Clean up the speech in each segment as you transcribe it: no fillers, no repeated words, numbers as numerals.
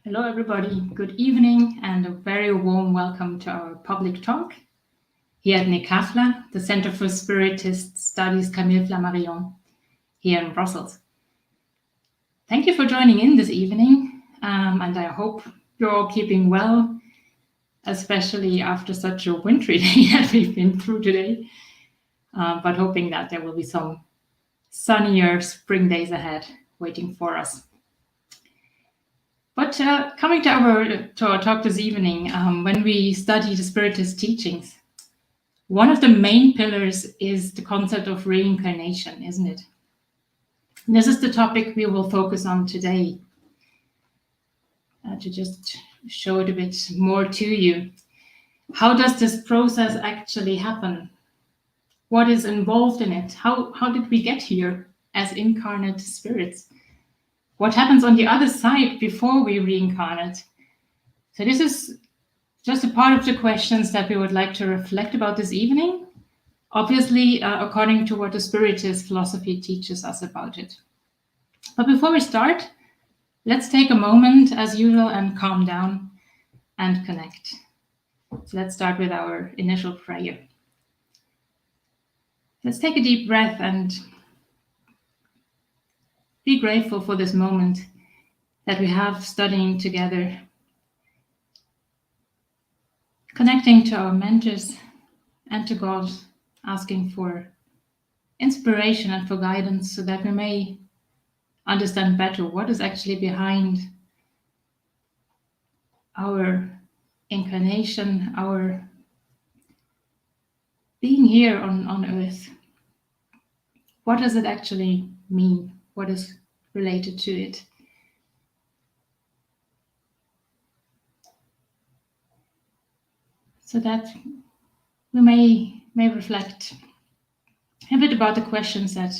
Hello, everybody. Good evening, and a very warm welcome to our public talk here at NECAFLA, the Center for Spiritist Studies Camille Flammarion, here in Brussels. Thank you for joining in this evening, and I hope you're all keeping well, especially after such a wintry day that we've been through today, but hoping that there will be some sunnier spring days ahead waiting for us. But coming to our talk this evening, when we study the Spiritist teachings, one of the main pillars is the concept of reincarnation, isn't it? And this is the topic we will focus on today. To just show it a bit more to you. How does this process actually happen? What is involved in it? How did we get here as incarnate spirits? What happens on the other side before we reincarnate? So this is just a part of the questions that we would like to reflect about this evening, obviously according to what the Spiritist philosophy teaches us about it. But before we start, let's take a moment as usual and calm down and connect. So let's start with our initial prayer. Let's take a deep breath and be grateful for this moment that we have studying together, connecting to our mentors and to God, asking for inspiration and for guidance so that we may understand better what is actually behind our incarnation, our being here on earth. What does it actually mean? What is related to it? So that we may reflect a bit about the questions that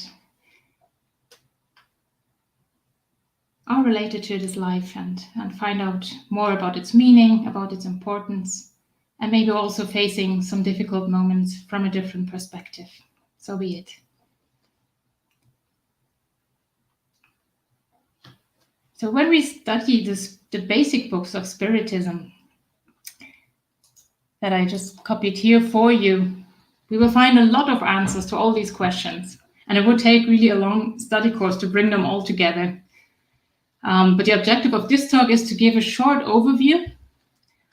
are related to this life and find out more about its meaning, about its importance, and maybe also facing some difficult moments from a different perspective. So be it. So when we study the basic books of Spiritism that I just copied here for you, we will find a lot of answers to all these questions. And it would take really a long study course to bring them all together. But the objective of this talk is to give a short overview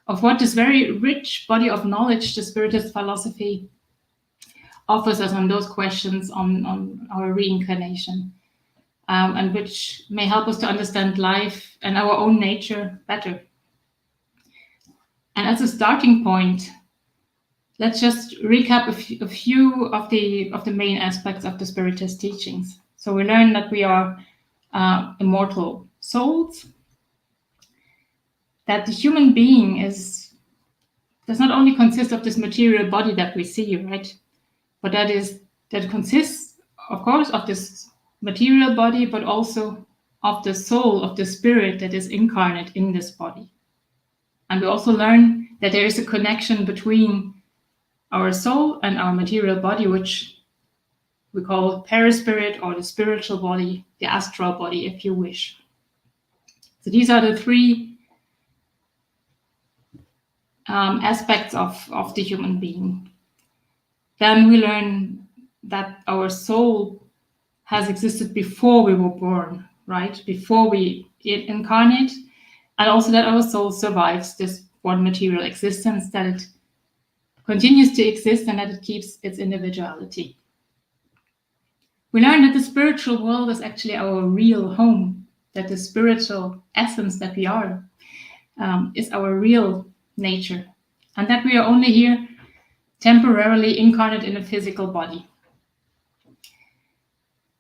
of what this very rich body of knowledge the Spiritist philosophy offers us on those questions on our reincarnation. And which may help us to understand life and our own nature better. And as a starting point, let's just recap a few of the main aspects of the Spiritist teachings. So we learn that we are immortal souls, that the human being does not only consist of this material body that we see, right? But that consists, of course, of this material body, but also of the soul, of the spirit that is incarnate in this body. And we also learn that there is a connection between our soul and our material body, which we call perispirit, or the spiritual body, the astral body, if you wish. So these are the three aspects of the human being. Then we learn that our soul has existed before we were born, right? Before we incarnate, and also that our soul survives this one material existence, that it continues to exist and that it keeps its individuality. We learn that the spiritual world is actually our real home, that the spiritual essence that we are is our real nature, and that we are only here temporarily incarnate in a physical body.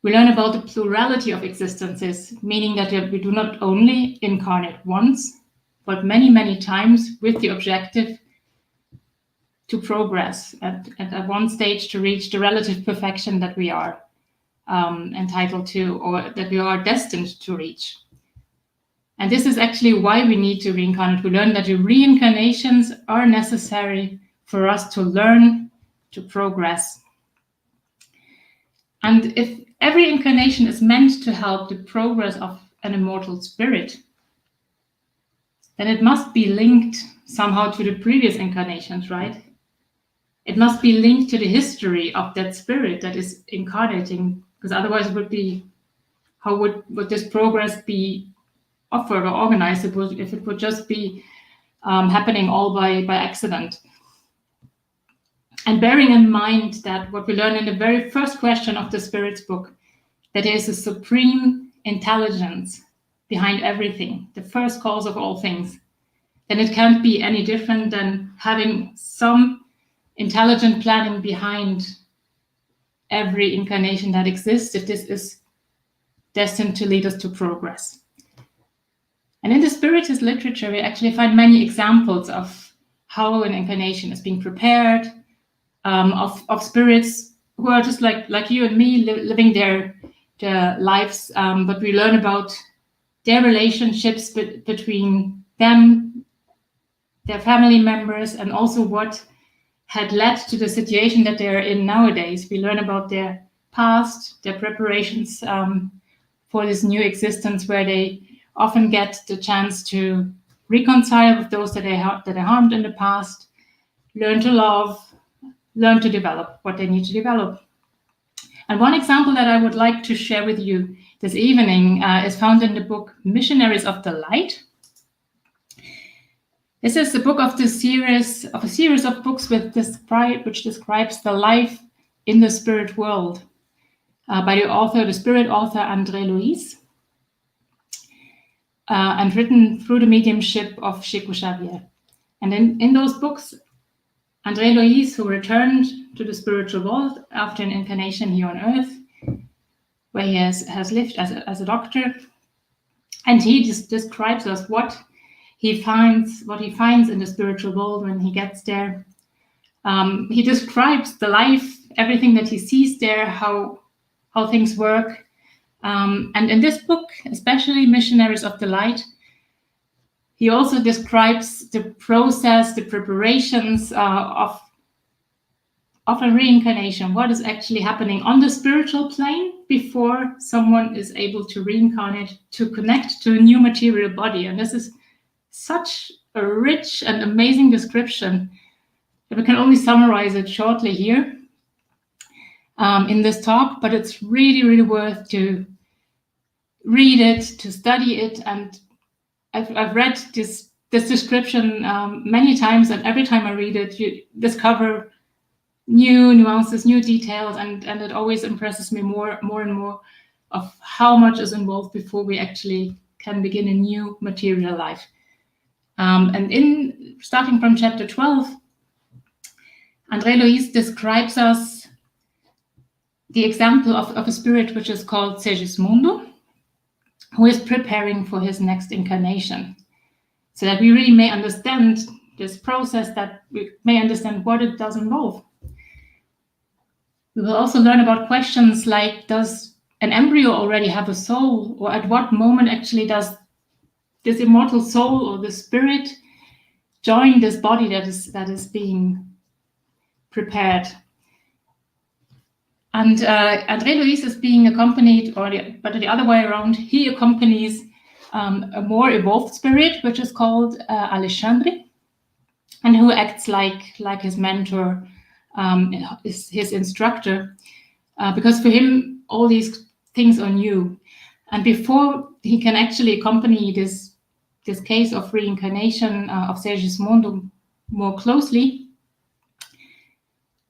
We learn about the plurality of existences, meaning that we do not only incarnate once, but many, many times with the objective to progress and at one stage to reach the relative perfection that we are entitled to, or that we are destined to reach. And this is actually why we need to reincarnate. We learn that the reincarnations are necessary for us to learn, to progress. And if every incarnation is meant to help the progress of an immortal spirit, then it must be linked somehow to the previous incarnations, right? It must be linked to the history of that spirit that is incarnating, because otherwise it would be, how would this progress be offered or organized if it would just be happening all by accident? And bearing in mind that what we learn in the very first question of the Spirit's book, that there is a supreme intelligence behind everything, the first cause of all things, then it can't be any different than having some intelligent planning behind every incarnation that exists, if this is destined to lead us to progress. And in the Spiritist literature, we actually find many examples of how an incarnation is being prepared, of spirits who are just like you and me, living their lives, but we learn about their relationships between them, their family members, and also what had led to the situation that they're in nowadays. We learn about their past, their preparations for this new existence, where they often get the chance to reconcile with those that they harmed in the past, learn to love, learn to develop what they need to develop. And one example that I would like to share with you this evening is found in the book Missionaries of the Light. This is the book of a series of books which describes the life in the spirit world by the spirit author André Luiz, and written through the mediumship of Chico Xavier. And in those books, André Luiz, who returned to the spiritual world after an incarnation here on Earth, where he has lived as a doctor, and he just describes us what he finds in the spiritual world when he gets there. He describes the life, everything that he sees there, how things work. And in this book, especially Missionaries of the Light, he also describes the process, the preparations of a reincarnation, what is actually happening on the spiritual plane before someone is able to reincarnate, to connect to a new material body. And this is such a rich and amazing description that we can only summarize it shortly here in this talk, but it's really, really worth to read it, to study it. And I've read this description many times, and every time I read it, you discover new nuances, new details, and it always impresses me more and more of how much is involved before we actually can begin a new material life. And starting from chapter 12, André Luiz describes us the example of a spirit which is called Segismundo, who is preparing for his next incarnation, so that we really may understand this process, that we may understand what it does involve. We will also learn about questions like, does an embryo already have a soul? Or at what moment actually does this immortal soul or the spirit join this body that is being prepared? And André Luiz is being accompanied, but the other way around, he accompanies a more evolved spirit, which is called Alexandre, and who acts like his mentor, is his instructor, because for him all these things are new. And before he can actually accompany this case of reincarnation of Segismundo more closely,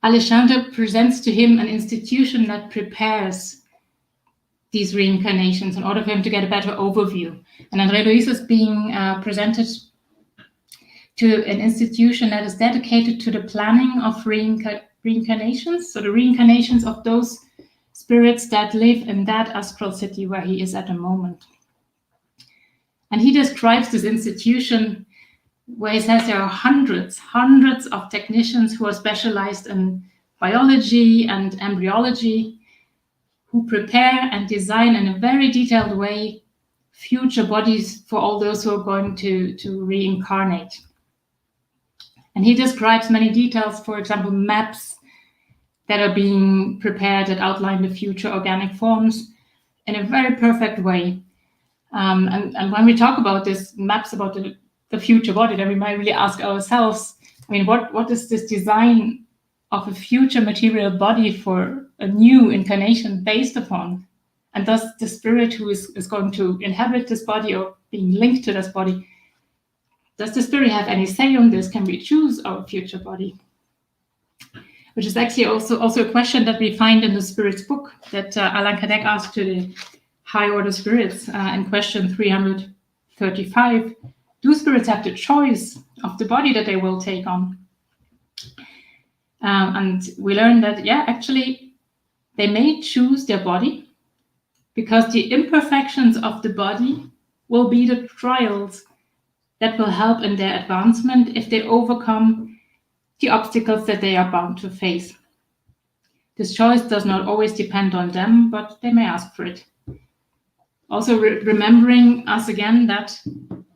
Alexandre presents to him an institution that prepares these reincarnations in order for him to get a better overview. And André Luiz is being presented to an institution that is dedicated to the planning of reincarnations, so the reincarnations of those spirits that live in that astral city where he is at the moment. And he describes this institution where he says there are hundreds of technicians who are specialized in biology and embryology, who prepare and design in a very detailed way future bodies for all those who are going to reincarnate. And he describes many details, for example, maps that are being prepared that outline the future organic forms in a very perfect way. And when we talk about this maps, about the the future body, then we might really ask ourselves, I mean, what is this design of a future material body for a new incarnation based upon? And does the spirit who is going to inhabit this body or being linked to this body, does the spirit have any say on this? Can we choose our future body? Which is actually also a question that we find in the Spirits book that Allan Kardec asked to the high order spirits in question 335. Do spirits have the choice of the body that they will take on? And we learn that, yeah, actually, they may choose their body because the imperfections of the body will be the trials that will help in their advancement if they overcome the obstacles that they are bound to face. This choice does not always depend on them, but they may ask for it. Also remembering us again that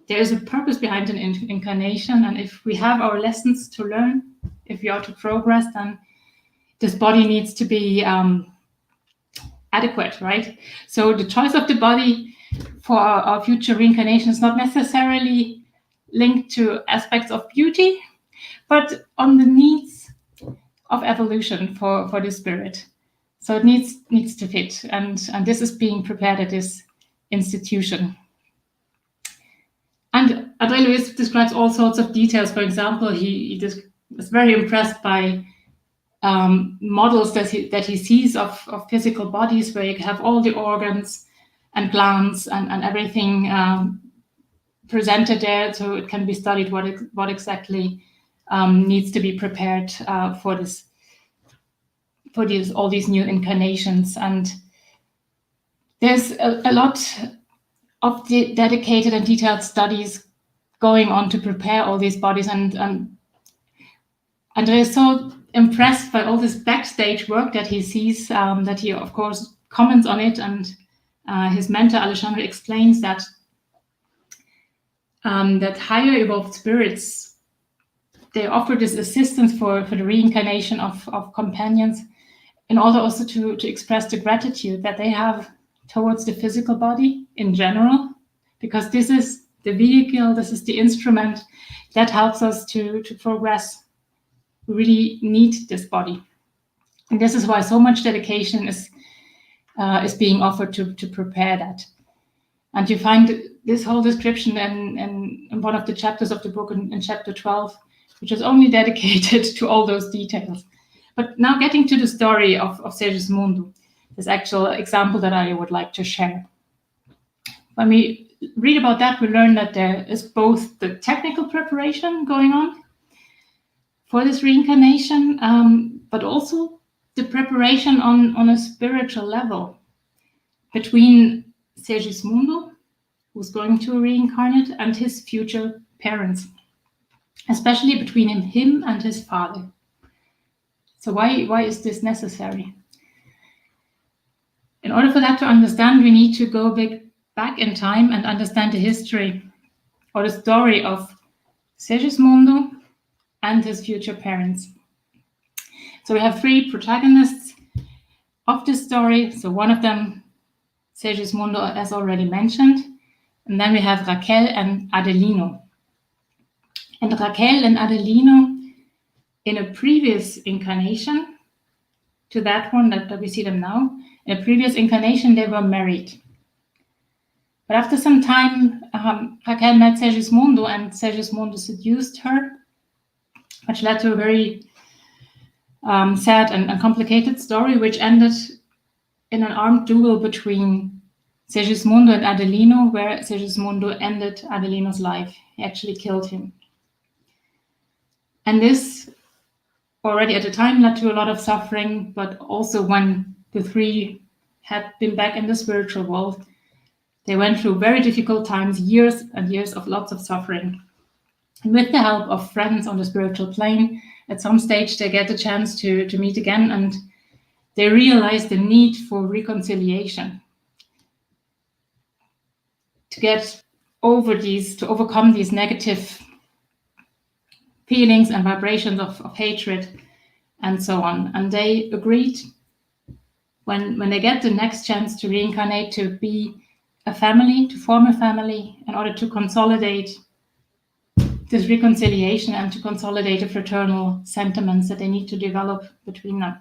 there is a purpose behind an incarnation, and if we have our lessons to learn, if we are to progress, then this body needs to be adequate, right? So the choice of the body for our future reincarnation is not necessarily linked to aspects of beauty, but on the needs of evolution for the spirit. So it needs to fit, and this is being prepared at this institution. And André Louis describes all sorts of details. For example, he is very impressed by models that he sees of physical bodies where you have all the organs and glands and everything presented there, so it can be studied what exactly needs to be prepared for all these new incarnations. And there's a lot of the dedicated and detailed studies going on to prepare all these bodies, and André is so impressed by all this backstage work that he sees, that he of course comments on it, and his mentor Alexandre explains that higher evolved spirits, they offer this assistance for the reincarnation of companions in order also to express the gratitude that they have towards the physical body in general, because this is the vehicle, this is the instrument that helps us to progress. We really need this body. And this is why so much dedication is being offered to prepare that. And you find this whole description in one of the chapters of the book, in chapter 12, which is only dedicated to all those details. But now getting to the story of Segismundo, this actual example that I would like to share. When we read about that, we learn that there is both the technical preparation going on for this reincarnation, but also the preparation on a spiritual level between Segismundo, who's going to reincarnate, and his future parents, especially between him and his father. So why is this necessary? In order for that to understand, we need to go back in time and understand the history or the story of Segismundo and his future parents. So we have three protagonists of this story. So one of them, Segismundo, as already mentioned, and then we have Raquel and Adelino. And Raquel and Adelino, in a previous incarnation to that one that we see them now, in a previous incarnation, they were married. But after some time, Raquel met Segismundo, and Segismundo seduced her, which led to a very sad and complicated story, which ended in an armed duel between Segismundo and Adelino, where Segismundo ended Adelino's life. He actually killed him. And this already at the time led to a lot of suffering, but also when the three had been back in the spiritual world, they went through very difficult times, years and years of lots of suffering. And with the help of friends on the spiritual plane, at some stage they get a chance to meet again, and they realize the need for reconciliation, to overcome these negative feelings and vibrations of hatred and so on. And they agreed, when they get the next chance to reincarnate, to be a family, to form a family in order to consolidate this reconciliation and to consolidate the fraternal sentiments that they need to develop between them,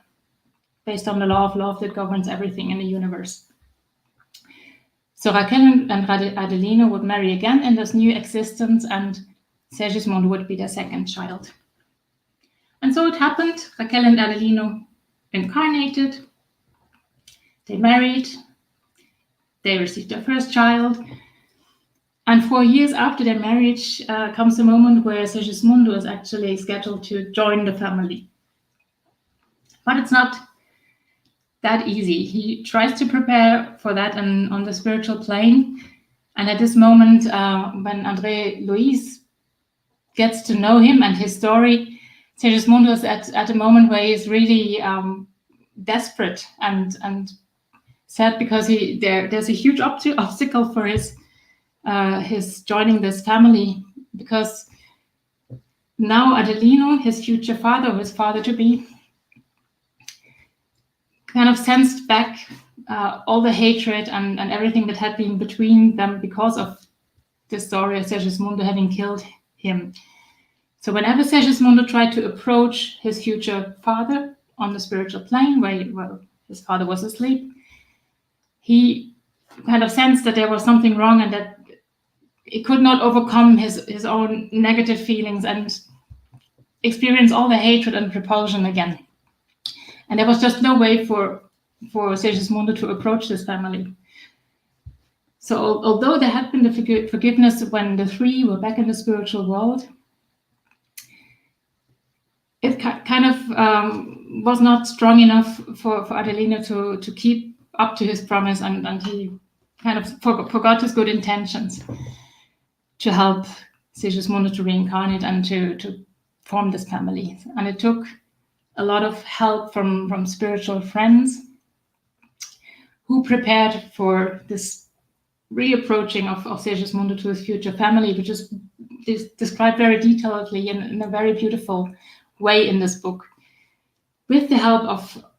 based on the law of love that governs everything in the universe. So Raquel and Adelino would marry again in this new existence, and Segismundo would be their second child. And so it happened. Raquel and Adelino incarnated, they married, they received their first child, and 4 years after their marriage comes a moment where Segismundo is actually scheduled to join the family. But it's not that easy. He tries to prepare for that on the spiritual plane. And at this moment, when André Luis gets to know him and his story, Segismundo is at a moment where he's really desperate and sad, because there's a huge obstacle for his joining this family, because now Adelino, his future father, his father-to-be, kind of sensed back all the hatred and everything that had been between them because of the story of Segismundo having killed him. So whenever Segismundo tried to approach his future father on the spiritual plane, where his father was asleep, he kind of sensed that there was something wrong and that he could not overcome his own negative feelings and experience all the hatred and repulsion again. And there was just no way for Segismundo to approach this family. So although there had been the forgiveness when the three were back in the spiritual world, it kind of was not strong enough for Adelino to keep up to his promise, and he kind of forgot his good intentions to help Segismundo to reincarnate and to form this family. And it took a lot of help from spiritual friends who prepared for this reapproaching of Segismundo to his future family, which is described very detailedly in a very beautiful way in this book. With the help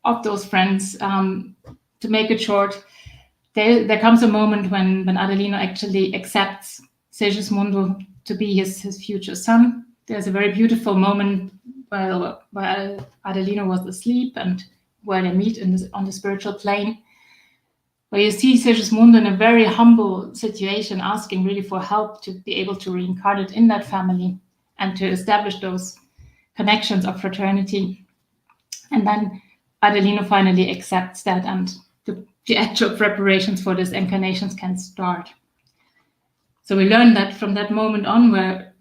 of those friends, to make it short, there comes a moment when Adelino actually accepts Segismundo to be his future son. There's a very beautiful moment while Adelino was asleep and where they meet on the spiritual plane, where you see Segismundo in a very humble situation, asking really for help to be able to reincarnate in that family and to establish those connections of fraternity. And then Adelino finally accepts that, and the actual preparations for this incarnations can start. So we learn that from that moment on, where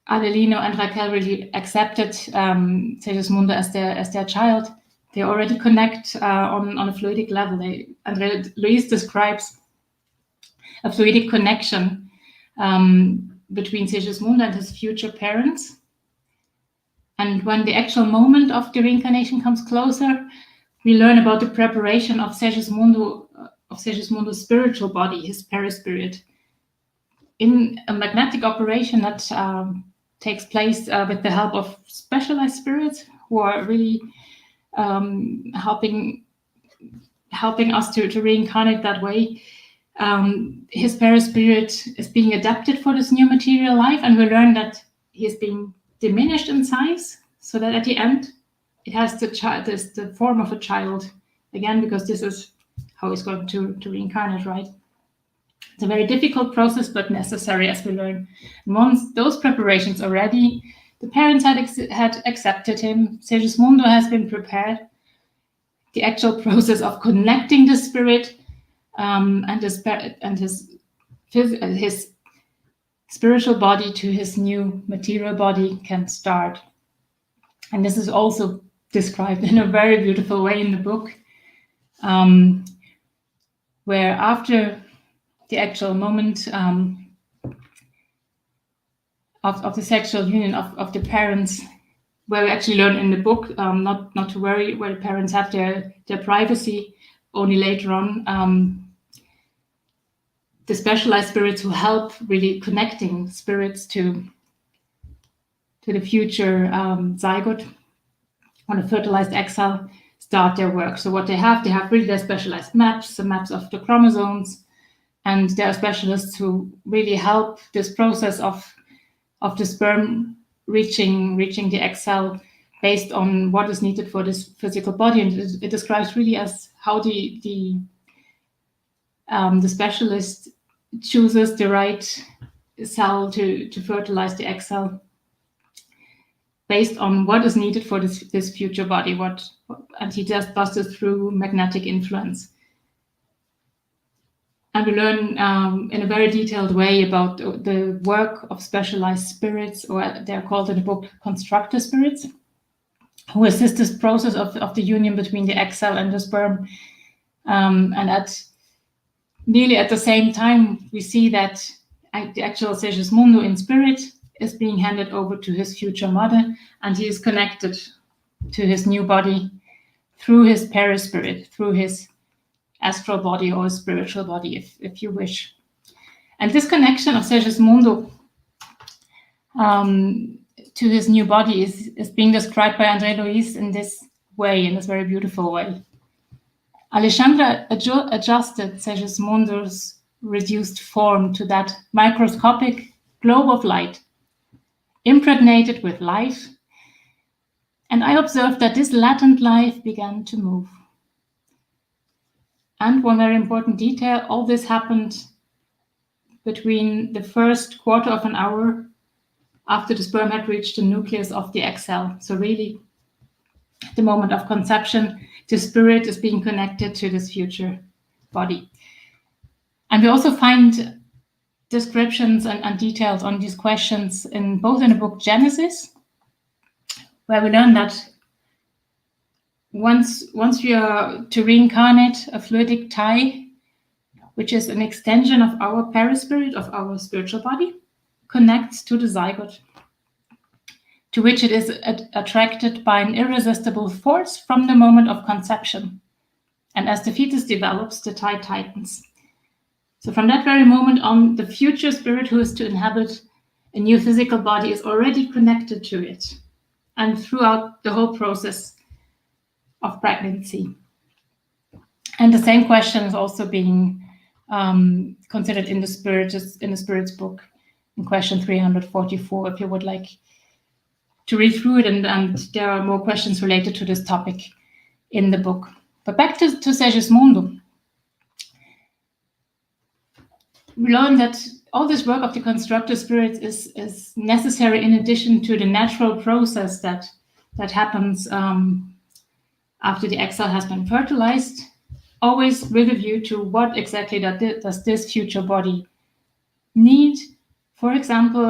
Adelino and Raquel really accepted Segismundo as their child, they already connect on a fluidic level. André Luis describes a fluidic connection between Segismundo and his future parents. And when the actual moment of the reincarnation comes closer, we learn about the preparation of Segismundo's spiritual body, his perispirit, in a magnetic operation that takes place with the help of specialized spirits who are really helping us to reincarnate that way. His perispirit is being adapted for this new material life, and we learn that he is being diminished in size, so that at the end it has the form of a child again, because this is how he's going to reincarnate, right? It's a very difficult process, but necessary, as we learn. And once those preparations are ready, the parents had accepted him, Segismundo has been prepared. The actual process of connecting the spirit and his spiritual body to his new material body can start. And this is also described in a very beautiful way in the book, where after the actual moment of the sexual union of the parents, where we actually learn in the book not to worry, where the parents have their privacy only later on. The specialized spirits who help really connecting spirits to the future zygote on a fertilized egg cell start their work. So what they have really their specialized maps, the maps of the chromosomes, and there are specialists who really help this process of of the sperm reaching the egg cell based on what is needed for this physical body. And it describes really as how the specialist chooses the right cell to fertilize the egg cell based on what is needed for this future body. And he just does this through magnetic influence. And we learn in a very detailed way about the work of specialized spirits, or they're called in the book constructor spirits, who assist this process of the union between the egg cell and the sperm. And nearly at the same time, we see that the actual Segismundo in spirit is being handed over to his future mother, and he is connected to his new body through his perispirit, through his astral body or spiritual body, if you wish. And this connection of Segismundo to his new body is being described by André Luis in this way, in this very beautiful way. Alexandra adjusted Segismundo's reduced form to that microscopic globe of light, impregnated with life, and I observed that this latent life began to move. And one very important detail, all this happened between the first quarter of an hour after the sperm had reached the nucleus of the egg cell. So really, the moment of conception, the spirit is being connected to this future body. And we also find descriptions and details on these questions in both in the book Genesis, where we learn that once we are to reincarnate, a fluidic tie, which is an extension of our perispirit, of our spiritual body, connects to the zygote, to which it is attracted by an irresistible force from the moment of conception. And as the fetus develops, the tie tightens. So from that very moment on, the future spirit who is to inhabit a new physical body is already connected to it, and throughout the whole process of pregnancy. And the same question is also being considered in the Spirit's book, in question 344, if you would like to read through it, and there are more questions related to this topic in the book. But back to Segismundo. We learn that all this work of the constructor spirit is necessary in addition to the natural process that happens after the egg cell has been fertilized, always with a view to what exactly does this future body need. For example,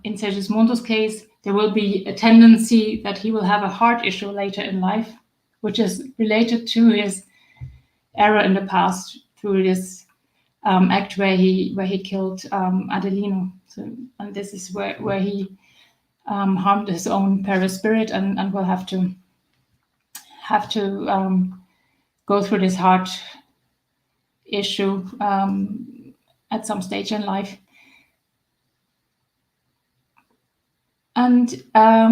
in Segismundo's case, there will be a tendency that he will have a heart issue later in life, which is related to his error in the past through this act where he killed Adelino. So, and this is where he harmed his own perispirit and will have to go through this heart issue at some stage in life. And I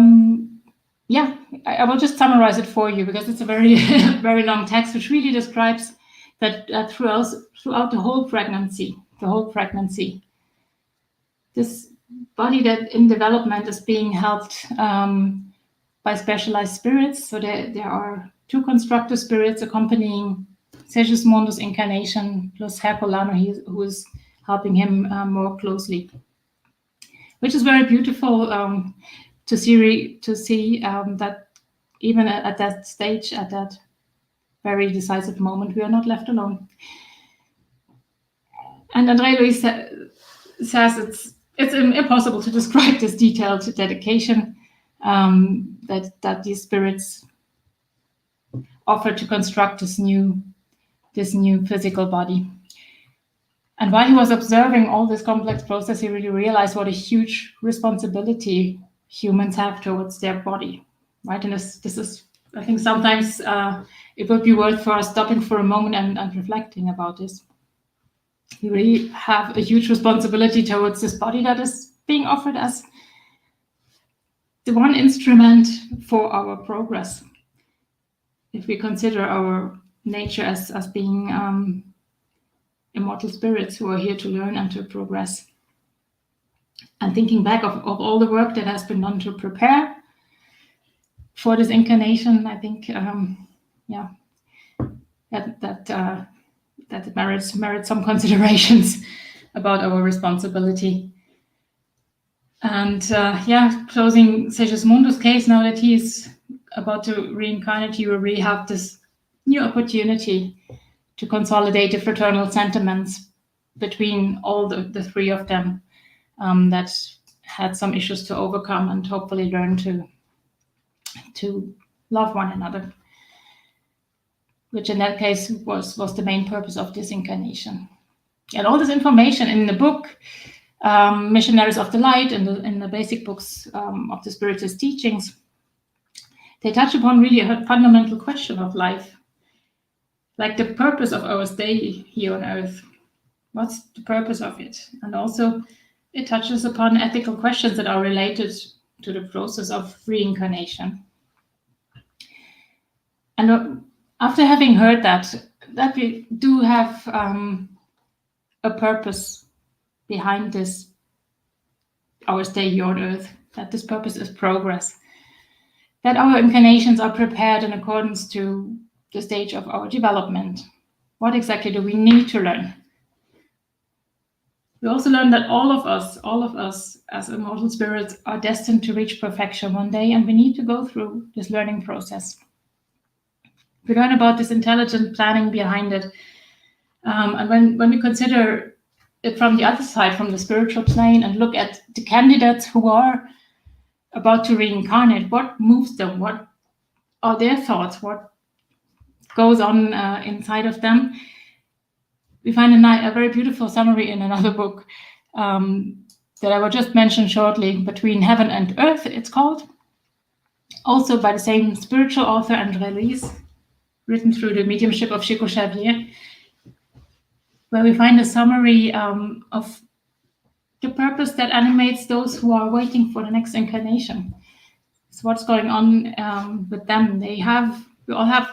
will just summarize it for you, because it's a very very long text, which really describes that throughout the whole pregnancy, this body that in development is being helped by specialized spirits. So there are two constructor spirits accompanying Segismundo's incarnation, plus Herculano, who is helping him more closely, which is very beautiful to see that even at that stage, at that very decisive moment, we are not left alone. And André Luis says it's impossible to describe this detailed dedication that these spirits offer to construct this new physical body. And while he was observing all this complex process, he really realized what a huge responsibility humans have towards their body, right? And this is, I think sometimes it would be worth for us stopping for a moment and reflecting about this. We really have a huge responsibility towards this body that is being offered as the one instrument for our progress. If we consider our nature as being immortal spirits who are here to learn and to progress. And thinking back of all the work that has been done to prepare for this incarnation, I think, that it merits some considerations about our responsibility. And closing Segismundo's case, now that he's about to reincarnate, you will really have this new opportunity to consolidate the fraternal sentiments between all the three of them that had some issues to overcome, and hopefully learn to love one another, which in that case was the main purpose of this incarnation. And all this information in the book, Missionaries of the Light, in the basic books of the Spiritist teachings, they touch upon really a fundamental question of life, like the purpose of our stay here on Earth. What's the purpose of it? And also it touches upon ethical questions that are related to the process of reincarnation. And after having heard that we do have a purpose behind this, our stay here on Earth, that this purpose is progress, that our incarnations are prepared in accordance to the stage of our development. What exactly do we need to learn? We also learn that all of us as immortal spirits are destined to reach perfection one day, and we need to go through this learning process. We learn about this intelligent planning behind it. And when we consider it from the other side, from the spiritual plane, and look at the candidates who are about to reincarnate, what moves them? What are their thoughts? What goes on inside of them? We find a very beautiful summary in another book that I will just mention shortly, Between Heaven and Earth, it's called. Also by the same spiritual author, André Luis, written through the mediumship of Chico Xavier, where we find a summary of the purpose that animates those who are waiting for the next incarnation. So what's going on with them? We all have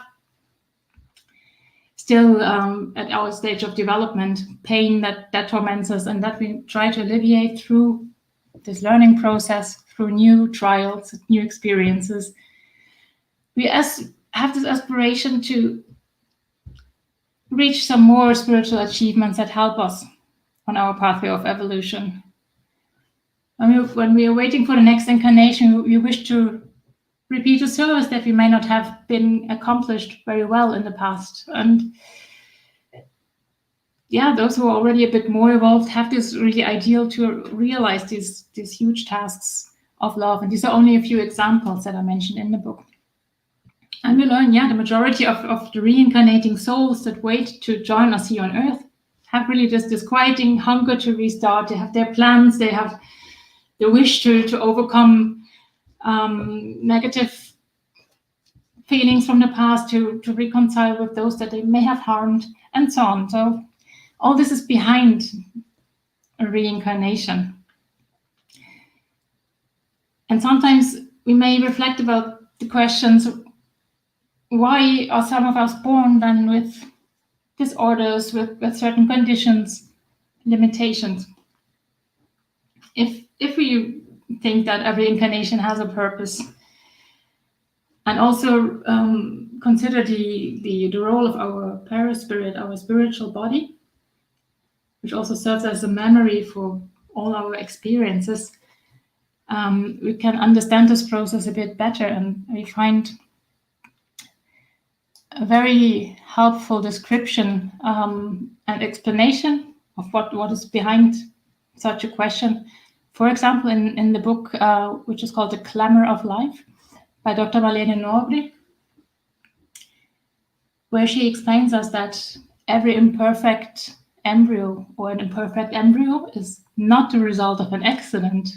still at our stage of development, pain that torments us, and that we try to alleviate through this learning process, through new trials, new experiences. We have this aspiration to reach some more spiritual achievements that help us on our pathway of evolution. When we are waiting for the next incarnation, we wish to repeat a service that we may not have been accomplished very well in the past. And those who are already a bit more evolved have this really ideal to realize these huge tasks of love. And these are only a few examples that are mentioned in the book. And we learn, the majority of the reincarnating souls that wait to join us here on Earth have really just this quieting hunger to restart. They have their plans, they have the wish to overcome negative feelings from the past, to reconcile with those that they may have harmed, and so on. So all this is behind a reincarnation. And sometimes we may reflect about the questions, why are some of us born then with disorders, with certain conditions, limitations? If we think that every incarnation has a purpose, and also consider the role of our paraspirit, our spiritual body, which also serves as a memory for all our experiences, we can understand this process a bit better, and we find a very helpful description and explanation of what is behind such a question. For example, in the book, which is called The Clamor of Life by Dr. Marlene Norbry, where she explains us that every imperfect embryo or an imperfect embryo is not the result of an accident,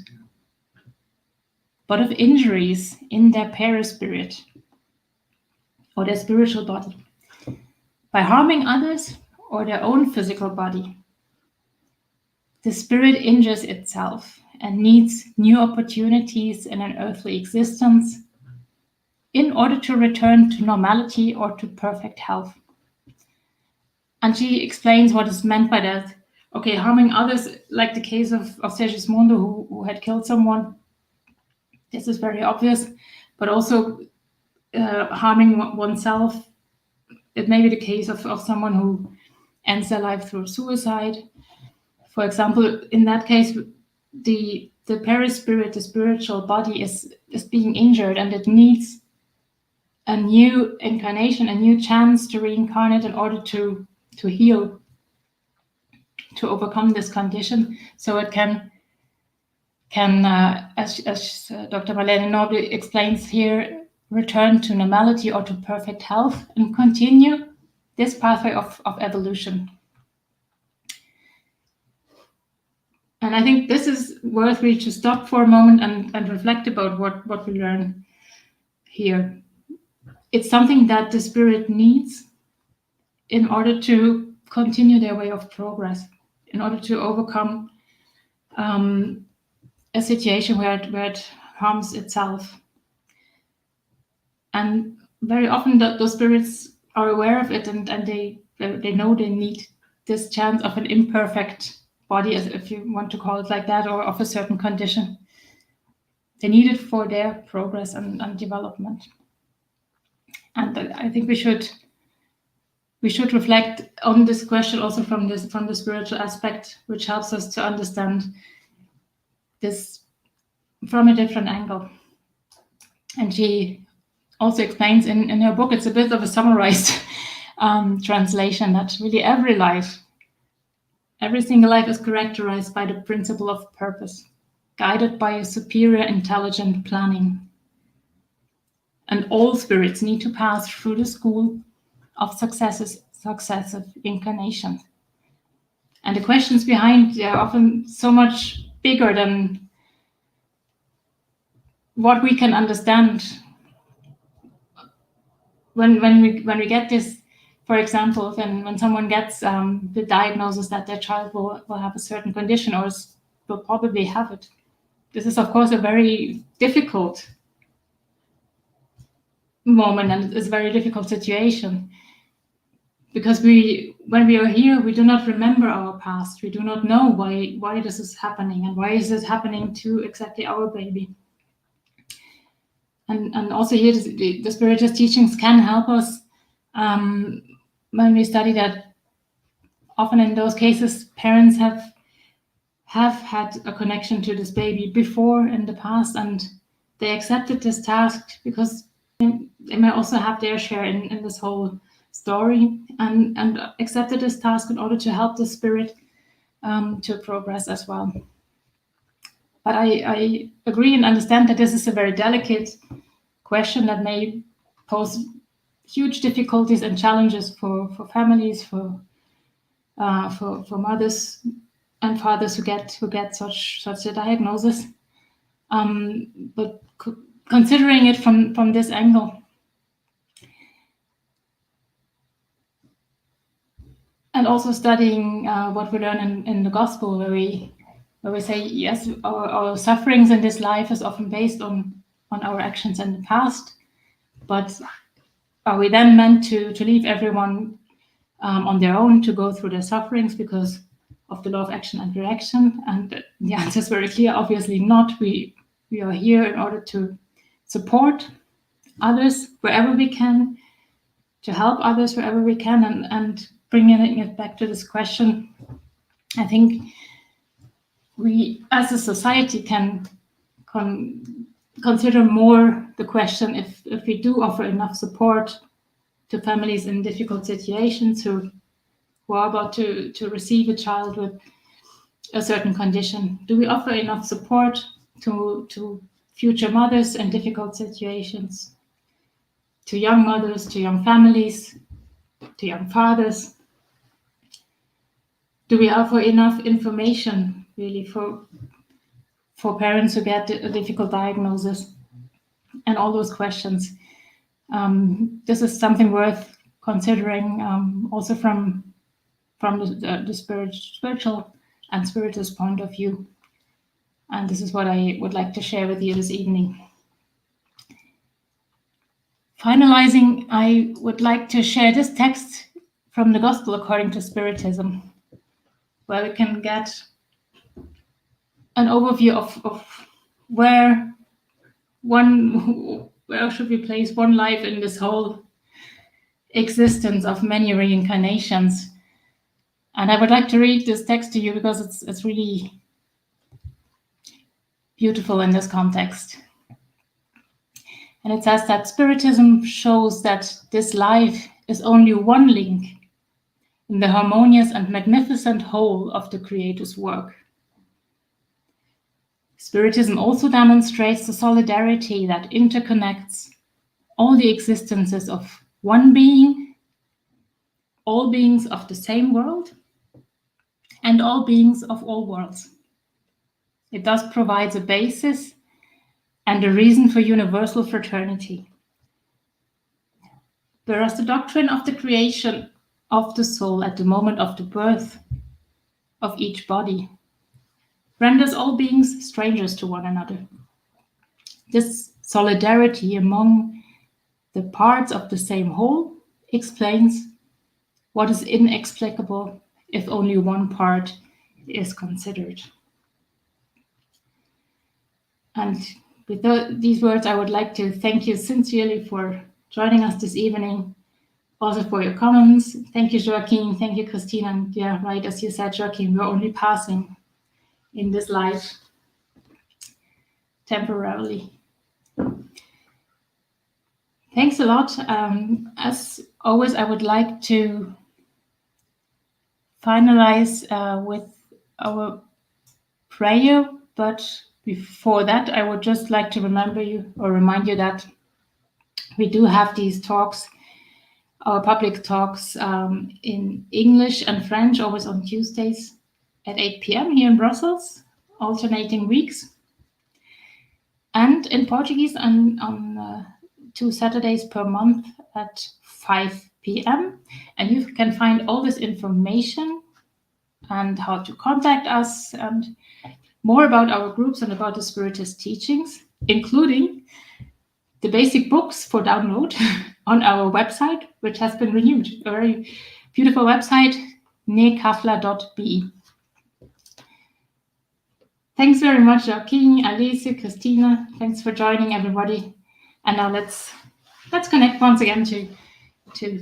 but of injuries in their paraspirit or their spiritual body, by harming others or their own physical body. The spirit injures itself and needs new opportunities in an earthly existence in order to return to normality or to perfect health. And she explains what is meant by that. okay, harming others, like the case of Segismundo, who had killed someone. This is very obvious, but also harming oneself. It may be the case of someone who ends their life through suicide. For example, in that case, the perispirit, the spiritual body, is being injured, and it needs a new incarnation, a new chance to reincarnate in order to heal, to overcome this condition, so it can as Dr. Marlene Noble explains here, return to normality or to perfect health and continue this pathway of evolution. And I think this is worth really to stop for a moment and reflect about what we learn here. It's something that the spirit needs in order to continue their way of progress, in order to overcome a situation where it harms itself. And very often those spirits are aware of it, and they know they need this chance of an imperfect body, as if you want to call it like that, or of a certain condition. They need it for their progress and development. And I think we should reflect on this question also from the spiritual aspect, which helps us to understand this from a different angle. And she also explains in her book, it's a bit of a summarized translation, that really every single life is characterized by the principle of purpose, guided by a superior intelligent planning. And all spirits need to pass through the school of successive incarnations. And the questions behind are often so much bigger than what we can understand. When we get this, for example, when someone gets the diagnosis that their child will have a certain condition or will probably have it, this is of course a very difficult moment, and it's a very difficult situation, because when we are here, we do not remember our past. We do not know why this is happening, and why is it happening to exactly our baby. And also here, the spiritual teachings can help us when we study that. Often in those cases, parents have had a connection to this baby before in the past, and they accepted this task because they may also have their share in this whole story, and accepted this task in order to help the spirit to progress as well. But I agree and understand that this is a very delicate question that may pose huge difficulties and challenges for families, for mothers and fathers who get such a diagnosis. But considering it from this angle, and also studying what we learn in the gospel, where we say, yes, our sufferings in this life is often based on our actions in the past, but are we then meant to leave everyone on their own to go through their sufferings because of the law of action and reaction? And the answer is very clear, obviously not. We are here in order to support others wherever we can, to help others wherever we can, and bringing it back to this question, I think we as a society can consider more the question if we do offer enough support to families in difficult situations who are about to receive a child with a certain condition. Do we offer enough support to future mothers in difficult situations, to young mothers, to young families, to young fathers? Do we offer enough information really for parents who get a difficult diagnosis? And all those questions. This is something worth considering, also from the spiritual and spiritist point of view. And this is what I would like to share with you this evening. Finalizing, I would like to share this text from the Gospel according to Spiritism. where we can get an overview of where should we place one life in this whole existence of many reincarnations. And I would like to read this text to you because it's really beautiful in this context. And it says that Spiritism shows that this life is only one link in the harmonious and magnificent whole of the Creator's work. Spiritism also demonstrates the solidarity that interconnects all the existences of one being, all beings of the same world, and all beings of all worlds. It thus provides a basis and a reason for universal fraternity. Whereas the doctrine of the creation of the soul at the moment of the birth of each body renders all beings strangers to one another. This solidarity among the parts of the same whole explains what is inexplicable if only one part is considered. And with these words, I would like to thank you sincerely for joining us this evening, also for your comments. Thank you, Joaquin. Thank you, Christina. And yeah, right, as you said, Joaquin, we're only passing in this life temporarily. Thanks a lot. As always, I would like to finalize with our prayer, but before that, I would just like to remind you that we do have these talks, our public talks in English and French, always on Tuesdays at 8 p.m. here in Brussels, alternating weeks, and in Portuguese on 2 Saturdays per month at 5 p.m. And you can find all this information and how to contact us and more about our groups and about the Spiritist teachings, including the basic books for download on our website, which has been renewed. A very beautiful website, nekafla.be. Thanks very much, Joaquin, Alice, Christina. Thanks for joining, everybody. And now let's connect once again to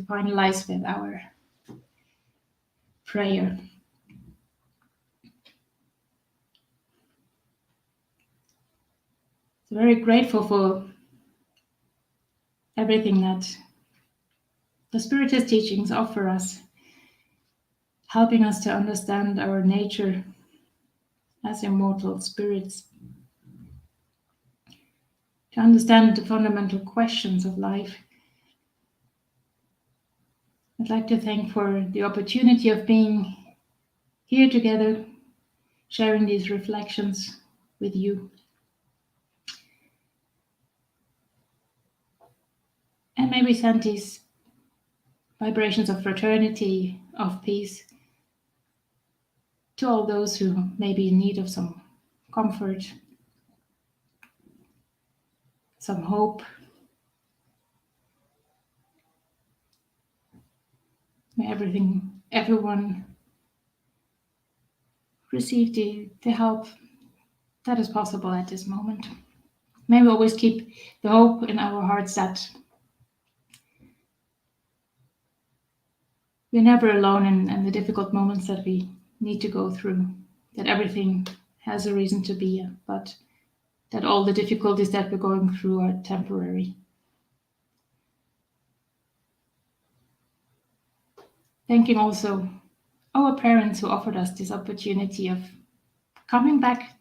finalize with our prayer. So very grateful for everything that the Spiritist teachings offer us, helping us to understand our nature as immortal spirits, to understand the fundamental questions of life. I'd like to thank for the opportunity of being here together, sharing these reflections with you. And maybe send these vibrations of fraternity, of peace, to all those who may be in need of some comfort, some hope. May everyone receive the help that is possible at this moment. May we always keep the hope in our hearts that we're never alone in the difficult moments that we need to go through, that everything has a reason to be, but that all the difficulties that we're going through are temporary. Thanking also our parents who offered us this opportunity of coming back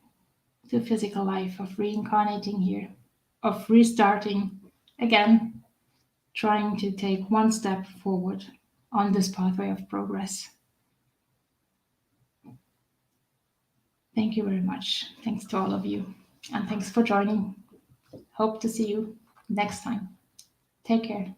to physical life, of reincarnating here, of restarting again, trying to take one step forward on this pathway of progress. Thank you very much. Thanks to all of you. And thanks for joining. Hope to see you next time. Take care.